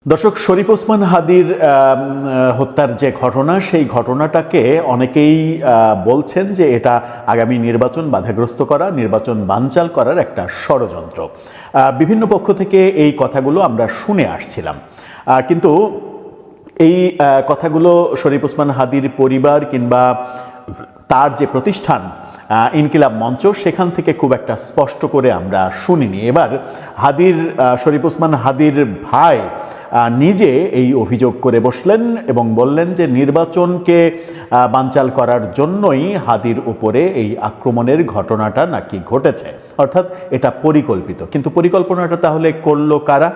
দর্শক, শরীফ ওসমান হাদির হত্যার যে ঘটনা, সেই ঘটনাটাকে অনেকেই বলছেন যে এটা আগামী নির্বাচন বাধাগ্রস্ত করা, নির্বাচন বানচাল করার একটা ষড়যন্ত্র। বিভিন্ন পক্ষ থেকে এই কথাগুলো আমরা শুনে আসছিলাম, কিন্তু এই কথাগুলো শরীফ ওসমান হাদির পরিবার কিংবা তার যে প্রতিষ্ঠান ইনকিলাব মঞ্চ, সেখান থেকে খুব একটা স্পষ্ট করে আমরা শুনিনি। এবার শরীফ ওসমান হাদির ভাই নিজে এই অভিযোগ করে বসলেন এবং বললেন যে নির্বাচনকে বানচাল করার জন্যই হাদির উপরে এই আক্রমণের ঘটনাটা নাকি ঘটেছে, অর্থাৎ এটা পরিকল্পিত। কিন্তু পরিকল্পনাটা তাহলে করলো কারা?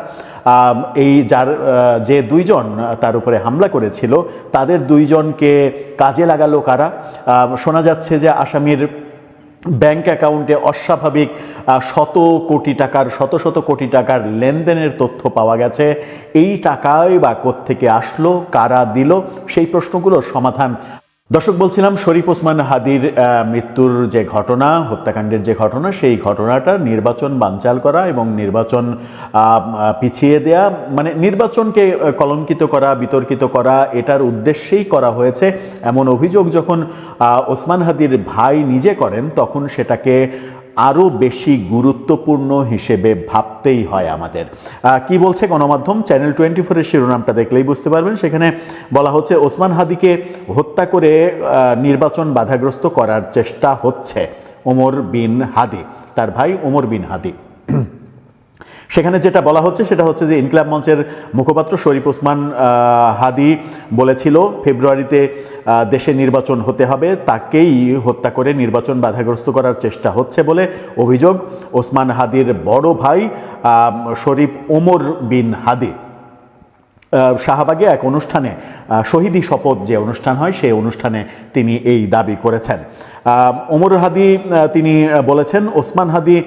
যে দুইজন তার উপরে হামলা করেছিল, তাদের দুইজনকে কাজে লাগালো কারা? শোনা যাচ্ছে যে আসামির ব্যাংক অ্যাকাউন্টে অস্বাভাবিক শত কোটি টাকার লেনদেনের তথ্য পাওয়া গেছে। এই টাকাই বা কোত্থেকে আসলো, কারা দিল, সেই প্রশ্নগুলোর সমাধান। দর্শক, বলছিলাম শরীফ ওসমান হাদির মৃত্যুর যে ঘটনা, হত্যাকাণ্ডের যে ঘটনা, সেই ঘটনাটা নির্বাচন বানচাল করা এবং নির্বাচন পিছিয়ে দেয়া, মানে নির্বাচনকে কলঙ্কিত করা, বিতর্কিত করা, এটার উদ্দেশ্যেই করা হয়েছে এমন অভিযোগ যখন ওসমান হাদির ভাই নিজে করেন, তখন সেটাকে আরও বেশি গুরুত্বপূর্ণ হিসেবে ভাবতেই হয় আমাদের। কি বলছে গণমাধ্যম? চ্যানেল 24-এর শিরোনামটা দেখলেই বুঝতে পারবেন। সেখানে বলা হচ্ছে ওসমান হাদিকে হত্যা করে নির্বাচন বাধাগ্রস্ত করার চেষ্টা হচ্ছে ওমর বিন হাদি, তার ভাই ওমর বিন হাদি। সেখানে যেটা বলা হচ্ছে সেটা হচ্ছে যে ইনকিলাব মঞ্চের মুখপাত্র শরীফ ওসমান হাদি বলেছিল ফেব্রুয়ারিতে দেশে নির্বাচন হতে হবে, তাকেই হত্যা করে নির্বাচন বাধাগ্রস্ত করার চেষ্টা হচ্ছে বলে অভিযোগ ওসমান হাদির বড় ভাই শরীফ ওমর বিন হাদি। শাহবাগে এক অনুষ্ঠানে, শহীদি শপথ যে অনুষ্ঠান হয়, সেই অনুষ্ঠানে তিনি এই দাবি করেছেন। ওমর হাদি তিনি বলেছেন, ওসমান হাদি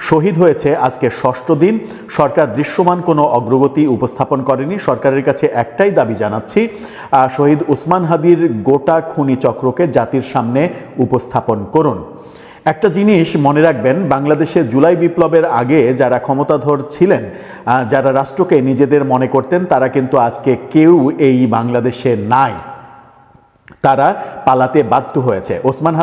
শহীদ হয়েছে আজকে ৬ষ্ঠ দিন। সরকার দৃশ্যমান কোনো অগ্রগতি উপস্থাপন করেনি। সরকারের কাছে একটাই দাবি জানাচ্ছি, শহীদ ওসমান হাদির গোটা খুনি চক্রকে জাতির সামনে উপস্থাপন করুন। একটা জিনিস মনে রাখবেন, বাংলাদেশে জুলাই বিপ্লবের আগে যারা ক্ষমতাধর ছিলেন, যারা রাষ্ট্রকে নিজেদের মনে করতেন, তারা কিন্তু আজকে কেউ এই বাংলাদেশে নাই। তারা পালাতে বাধ্য হয়েছে। ওসমান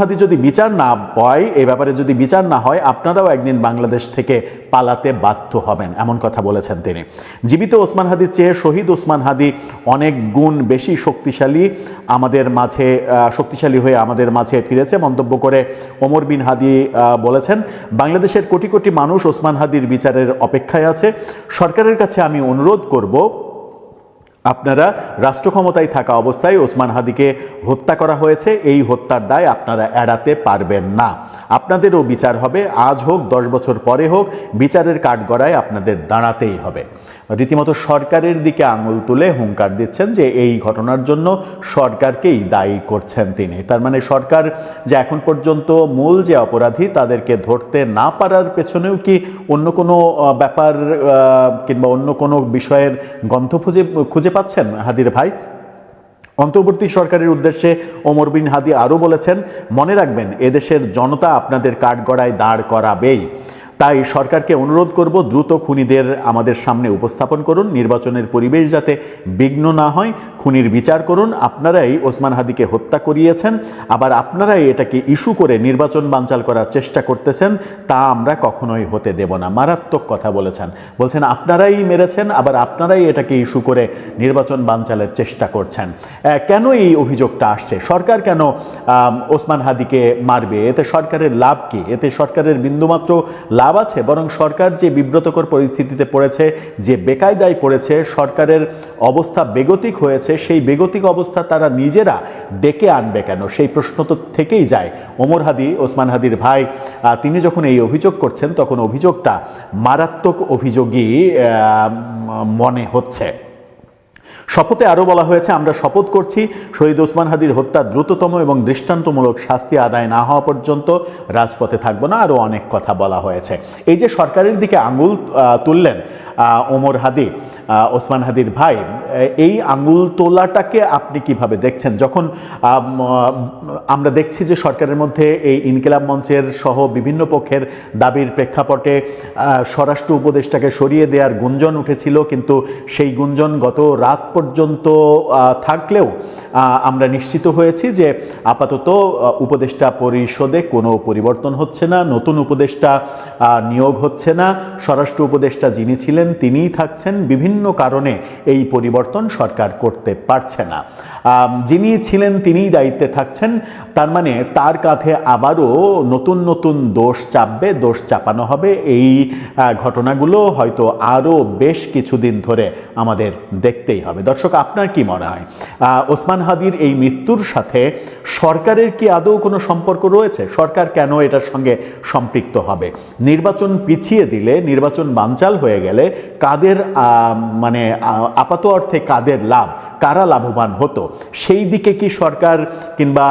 হাদি যদি বিচার না পায়, এ ব্যাপারে যদি বিচার না হয়, আপনারাও একদিন বাংলাদেশ থেকে পালাতে বাধ্য হবেন, এমন কথা বলেছেন তিনি। জীবিত ওসমান হাদির চেয়ে শহীদ ওসমান হাদি অনেক গুণ বেশি শক্তিশালী হয়ে আমাদের মাঝে ফিরেছে মন্তব্য করে ওমর বিন হাদি বলেছেন, বাংলাদেশের কোটি কোটি মানুষ ওসমান হাদির বিচারের অপেক্ষায় আছে। সরকারের কাছে আমি অনুরোধ করব, আপনারা রাষ্ট্র ক্ষমতায় থাকা অবস্থায় ওসমান হাদিকে হত্যা করা হয়েছে, এই হত্যার দায় আপনারা এড়াতে পারবেন না। আপনাদেরও বিচার হবে, আজ হোক 10 বছর পরে হোক, বিচারের কাঠগড়ায় আপনাদের দাঁড়াতেই হবে। রীতিমতো সরকারের দিকে আঙুল তুলে হুঙ্কার দিচ্ছেন যে এই ঘটনার জন্য সরকারকেই দায়ী করছেন তিনি। তার মানে সরকার যে এখন পর্যন্ত মূল যে অপরাধী, তাদেরকে ধরতে না পারার পেছনেও কি অন্য কোনো ব্যাপার কিংবা অন্য কোনো বিষয়ের গন্ধ খুঁজে পাচ্ছেন হাদির ভাই? অন্তর্বর্তী সরকারের উদ্দেশ্যে ওমর বিন হাদি আরও বলেছেন, মনে রাখবেন, এদেশের জনতা আপনাদের কাঠগড়ায় দাঁড় করাবেই। তাই সরকারকে অনুরোধ করব, দ্রুত খুনিদের আমাদের সামনে উপস্থাপন করুন। নির্বাচনের পরিবেশ যাতে বিঘ্ন না হয়, খুনির বিচার করুন। আপনারাই ওসমান হাদিকে হত্যা করিয়েছেন, আবার আপনারাই এটাকে ইস্যু করে নির্বাচন বানচাল করার চেষ্টা করতেছেন, তা আমরা কখনোই হতে দেব না। মারাত্মক কথা বলছেন আপনারাই মেরেছেন, আবার আপনারাই এটাকে ইস্যু করে নির্বাচন বানচালের চেষ্টা করছেন। কেন এই অভিযোগটা আসছে? সরকার কেন ওসমান হাদিকে মারবে? এতে সরকারের লাভ কি? এতে সরকারের বিন্দুমাত্র লাভ আছে? বরং সরকার যে বিব্রতকর পরিস্থিতিতে পড়েছে, যে বেকায়দায় পড়েছে, সরকারের অবস্থা বেগতিক হয়েছে, সেই বেগতিক অবস্থা তারা নিজেরা ডেকে আনবে কেন? সেই প্রশ্ন তো থেকেই যায়। ওসমান হাদির ভাই তিনি যখন এই অভিযোগ করছেন, তখন অভিযোগটা মারাত্মক অভিযোগই মনে হচ্ছে। শপথে আরও বলা হয়েছে, আমরা শপথ করছি শহীদ ওসমান হাদির হত্যার দ্রুততম এবং দৃষ্টান্তমূলক শাস্তি আদায় না হওয়া পর্যন্ত রাজপথে থাকবো না। আরও অনেক কথা বলা হয়েছে। এই যে সরকারের দিকে আঙুল তুললেন ওমর হাদি, ওসমান হাদির ভাই, এই আঙুল তোলাটাকে আপনি কিভাবে দেখছেন? যখন আমরা দেখছি যে সরকারের মধ্যে এই ইনকিলাব মঞ্চের সহ বিভিন্ন পক্ষের দাবির প্রেক্ষাপটে স্বরাষ্ট্র উপদেষ্টাকে সরিয়ে দেওয়ার গুঞ্জন উঠেছিল, কিন্তু সেই গুঞ্জন গত রাত পর্যন্ত থাকলেও আমরা নিশ্চিত হয়েছি যে আপাতত উপদেষ্টা পরিষদে কোনো পরিবর্তন হচ্ছে না, নতুন উপদেষ্টা নিয়োগ হচ্ছে না, স্বরাষ্ট্র উপদেষ্টা যিনি ছিলেন তিনিই থাকছেন। বিভিন্ন কারণে এই পরিবর্তন সরকার করতে পারছে না। যিনি ছিলেন তিনিই দায়িত্বে থাকছেন, তার মানে তার কাঁধে আবারও নতুন নতুন দোষ চাপবে, দোষ চাপানো হবে। এই ঘটনাগুলো হয়তো আরও বেশ কিছুদিন ধরে আমাদের দেখতেই হবে। দর্শক, আপনার কি মনে হয় ওসমান হাদির এই মৃত্যুর সাথে সরকারের কি আদৌ কোনো সম্পর্ক রয়েছে? সরকার কেন এটার সঙ্গে সম্পৃক্ত হবে? নির্বাচন পিছিয়ে দিলে, নির্বাচন বানচাল হয়ে গেলে কাদের মানে আপাত অর্থে কাদের লাভ, কারা লাভবান হতো, সেই দিকে কি সরকার কিংবা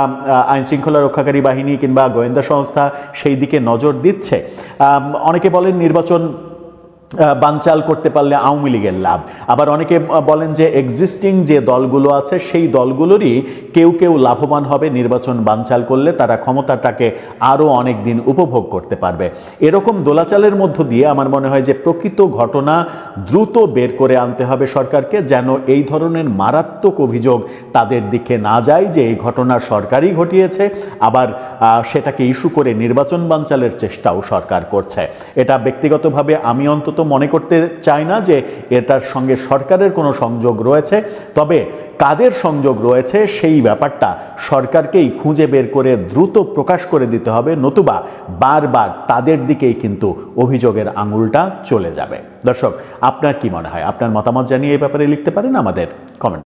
আইনশৃঙ্খলা রক্ষাকারী বাহিনী কিংবা গোয়েন্দা সংস্থা সেই দিকে নজর দিচ্ছে? অনেকে বলেন নির্বাচন বানচাল করতে পারলে আওয়ামী লীগের লাভ, আবার অনেকে বলেন যে এক্সিস্টিং যে দলগুলো আছে সেই দলগুলোরই কেউ কেউ লাভবান হবে নির্বাচন বানচাল করলে, তারা ক্ষমতাটাকে আরও অনেক দিন উপভোগ করতে পারবে। এরকম দোলাচালের মধ্য দিয়ে আমার মনে হয় যে প্রকৃত ঘটনা দ্রুত বের করে আনতে হবে সরকারকে, যেন এই ধরনের মারাত্মক অভিযোগ তাদের দিকে না যায় যে এই ঘটনা সরকারই ঘটিয়েছে, আবার সেটাকে ইস্যু করে নির্বাচন বানচালের চেষ্টাও সরকার করছে। এটা ব্যক্তিগতভাবে আমি অন্তত মনে করতে চাই না যে এটার সঙ্গে সরকারের কোনো সংযোগ রয়েছে, তবে কাদের সংযোগ রয়েছে সেই ব্যাপারটা সরকারকেই খুঁজে বের করে দ্রুত প্রকাশ করে দিতে হবে, নতুবা বারবার তাদের দিকেই কিন্তু অভিযোগের আঙুলটা চলে যাবে। দর্শক, আপনার কি মনে হয়? আপনার মতামত জানিয়ে এই ব্যাপারে লিখতে পারেন আমাদের কমেন্ট।